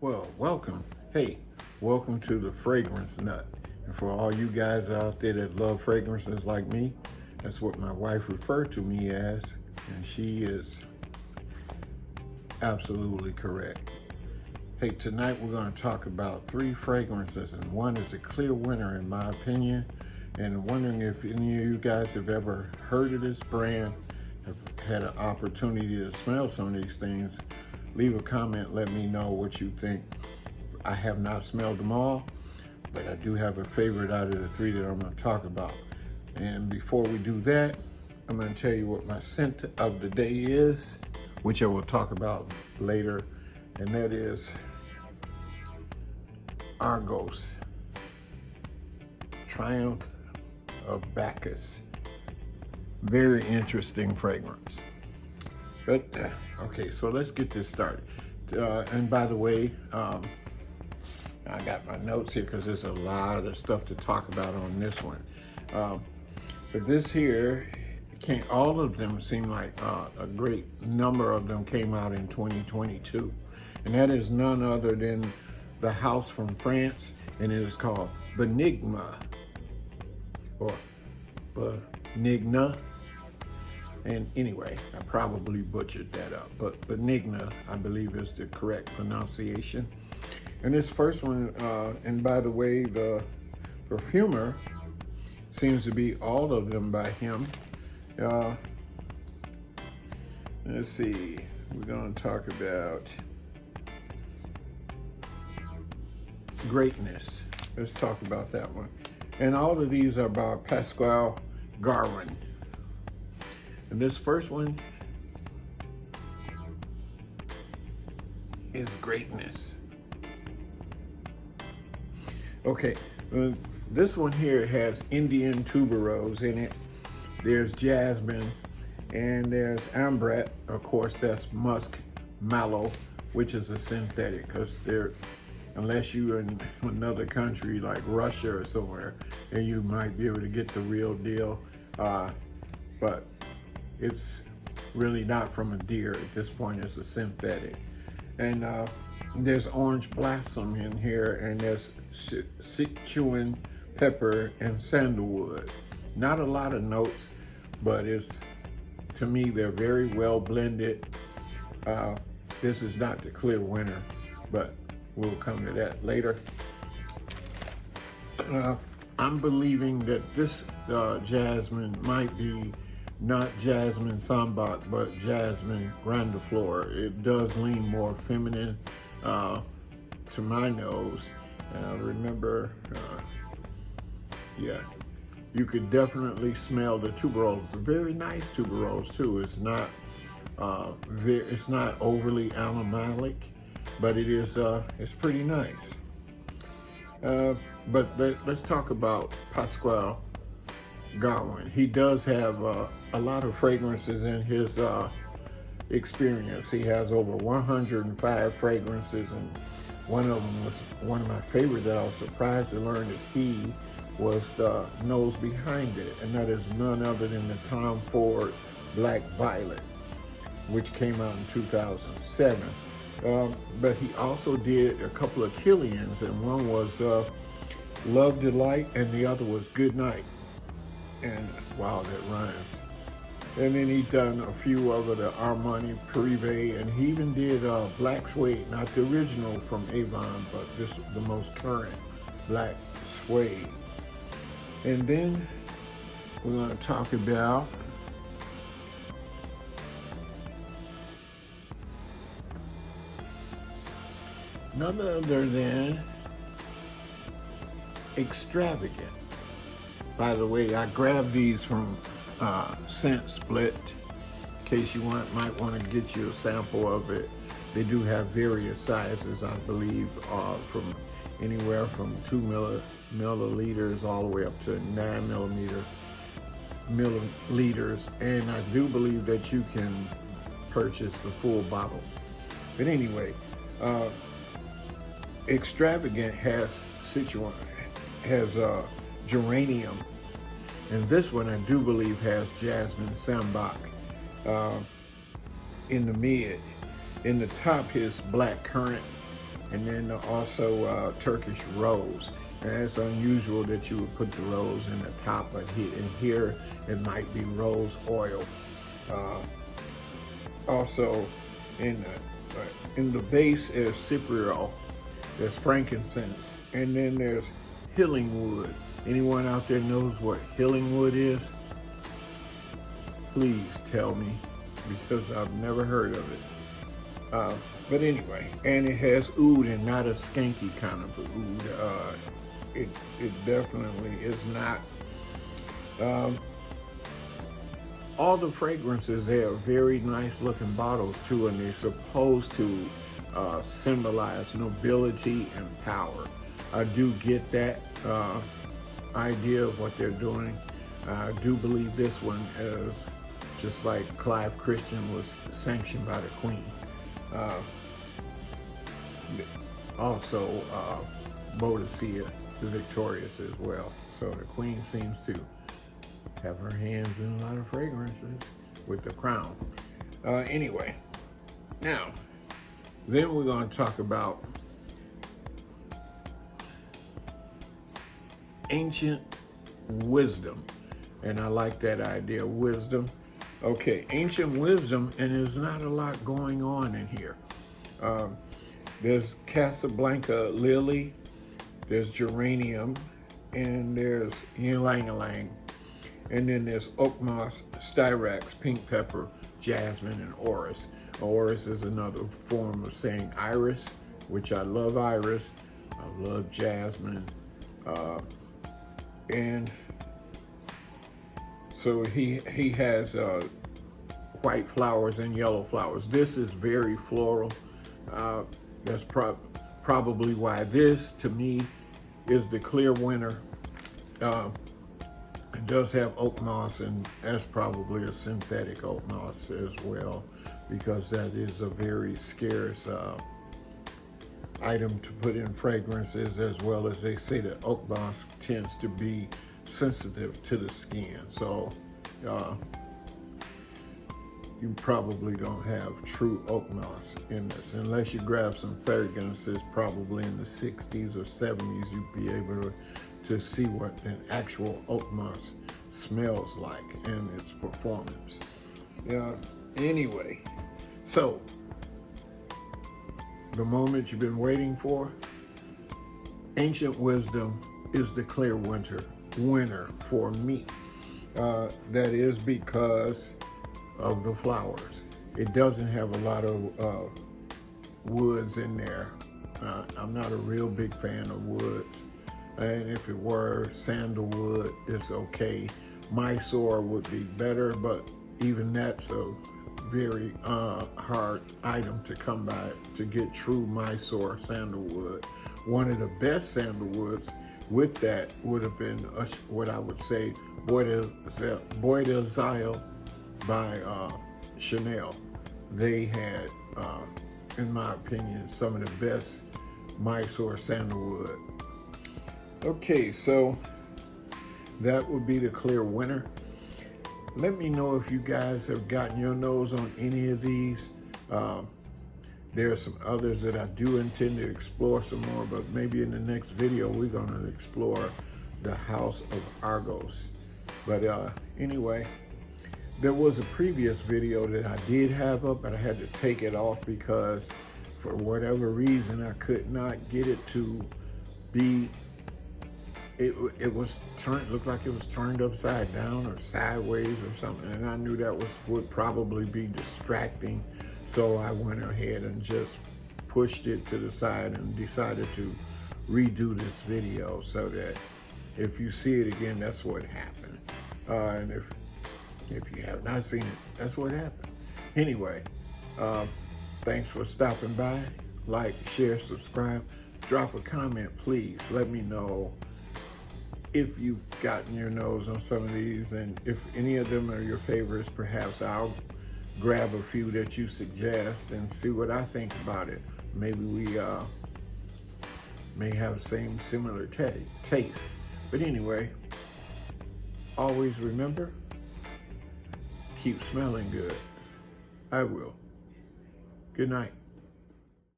Well, welcome. Hey, welcome to the Fragrance Nut. And for all you guys out there that love fragrances like me, that's what my wife referred to me as, and she is absolutely correct. Hey, tonight we're going to talk about 3 fragrances, and one is a clear winner in my opinion. And wondering if any of you guys have ever heard of this brand, have had an opportunity to smell some of these things. Leave a comment, let me know what you think. I have not smelled them all, but I do have a favorite out of the 3 that I'm going to talk about. And before we do that, I'm going to tell you what my scent of the day is, which I will talk about later, and that is Argos, Triumph of Bacchus. Very interesting fragrance. But okay, so let's get this started. And by the way, I got my notes here because there's a lot of stuff to talk about on this one. But this here, all of them seem like a great number of them came out in 2022. And that is none other than the house from France, and it is called Benigna, or Benigna. And anyway, I probably butchered that up, but Benigna, I believe, is the correct pronunciation. And this first one, and by the way, the perfumer seems to be all of them by him. Let's see, we're gonna talk about Greatness. Let's talk about that one. And all of these are by Pascal Garwin. And this first one is Greatness. Okay, this one here has Indian tuberose in it. There's jasmine, and there's ambre. Of course, that's musk mallow, which is a synthetic, because unless you're in another country like Russia or somewhere, then you might be able to get the real deal. But it's really not from a deer at this point. It's a synthetic. And there's orange blossom in here, and there's Sichuan pepper and sandalwood. Not a lot of notes, but to me, they're very well blended. This is not the clear winner, but we'll come to that later. I'm believing that this jasmine might be not Jasmine Sambac, but Jasmine Grandiflora. It does lean more feminine to my nose. Remember, yeah, you could definitely smell the tuberose. Very nice tuberose too. It's not overly animalic, but it is it's pretty nice. But let's talk about Pascal Garwin. He does have a lot of fragrances in his experience. He has over 105 fragrances, and one of them was one of my favorite that I was surprised to learn that he was the nose behind it, and that is none other than the Tom Ford Black Violet, which came out in 2007. But he also did a couple of Killians, and one was Love Delight, and the other was Good Night. And wow, that rhymes. And then he done a few of the Armani Privé, and he even did Black Suede, not the original from Avon, but the most current Black Suede. And then we're going to talk about none other than Extravagant. By the way, I grabbed these from Scent Split, in case you might want to get you a sample of it. They do have various sizes, I believe, from anywhere from 2 milliliters all the way up to 9 milliliters, and I do believe that you can purchase the full bottle. But anyway, Extravagant has Sichuan, has geranium, and this one I do believe has Jasmine Sambac in the mid. In the top is black currant, and then also Turkish rose. And it's unusual that you would put the rose in the top, but here it might be rose oil. Also, in the base is cypriol, there's frankincense, and then there's healing wood. Anyone out there knows what healing wood is? Please tell me, because I've never heard of it. But anyway, and it has oud and not a skanky kind of oud. It definitely is not. All the fragrances, they are very nice looking bottles too, and they're supposed to symbolize nobility and power. I do get that idea of what they're doing. I do believe this one is just like Clive Christian was sanctioned by the Queen. Also, Boadicea the Victorious as well. So the Queen seems to have her hands in a lot of fragrances with the crown. Anyway, now, then we're going to talk about ancient wisdom. And I like that idea, wisdom. Okay, ancient wisdom, and there's not a lot going on in here. There's Casablanca lily, there's geranium, and there's ylang-ylang. And then there's oak moss, styrax, pink pepper, jasmine, and orris. Orris is another form of saying iris, which I love iris. I love jasmine. And so he has white flowers and yellow flowers. This is very floral. That's probably why this, to me, is the clear winner. It does have oak moss, and that's probably a synthetic oak moss as well, because that is a very scarce item to put in fragrances, as well as they say that oak moss tends to be sensitive to the skin. So you probably don't have true oak moss in this, unless you grab some fragrances probably in the 60s or 70s. You'd be able to see what an actual oak moss smells like and its performance. Anyway, so the moment you've been waiting for, ancient wisdom is the clear winner for me. That is because of the flowers. It doesn't have a lot of woods in there. I'm not a real big fan of woods. And if it were sandalwood, it's okay. Mysore would be better, but even that's a very hard item to come by to get true Mysore sandalwood. One of the best sandalwoods with that would have been what I would say Bois d'Azile by Chanel. They had, in my opinion, some of the best Mysore sandalwood. Okay, so that would be the clear winner. Let me know if you guys have gotten your nose on any of these. There are some others that I do intend to explore some more, but maybe in the next video we're going to explore the House of Argos. But anyway, there was a previous video that I did have up, but I had to take it off because for whatever reason I could not get it to be, it was turned, looked like it was turned upside down or sideways or something, and I knew that would probably be distracting. So I went ahead and just pushed it to the side and decided to redo this video so that if you see it again, that's what happened. And if you have not seen it, that's what happened. Anyway, thanks for stopping by. Like, share, subscribe, drop a comment, please. Let me know if you've gotten your nose on some of these, and if any of them are your favorites. Perhaps I'll grab a few that you suggest and see what I think about it. Maybe we may have similar taste. But anyway, always remember, keep smelling good. I will. Good night.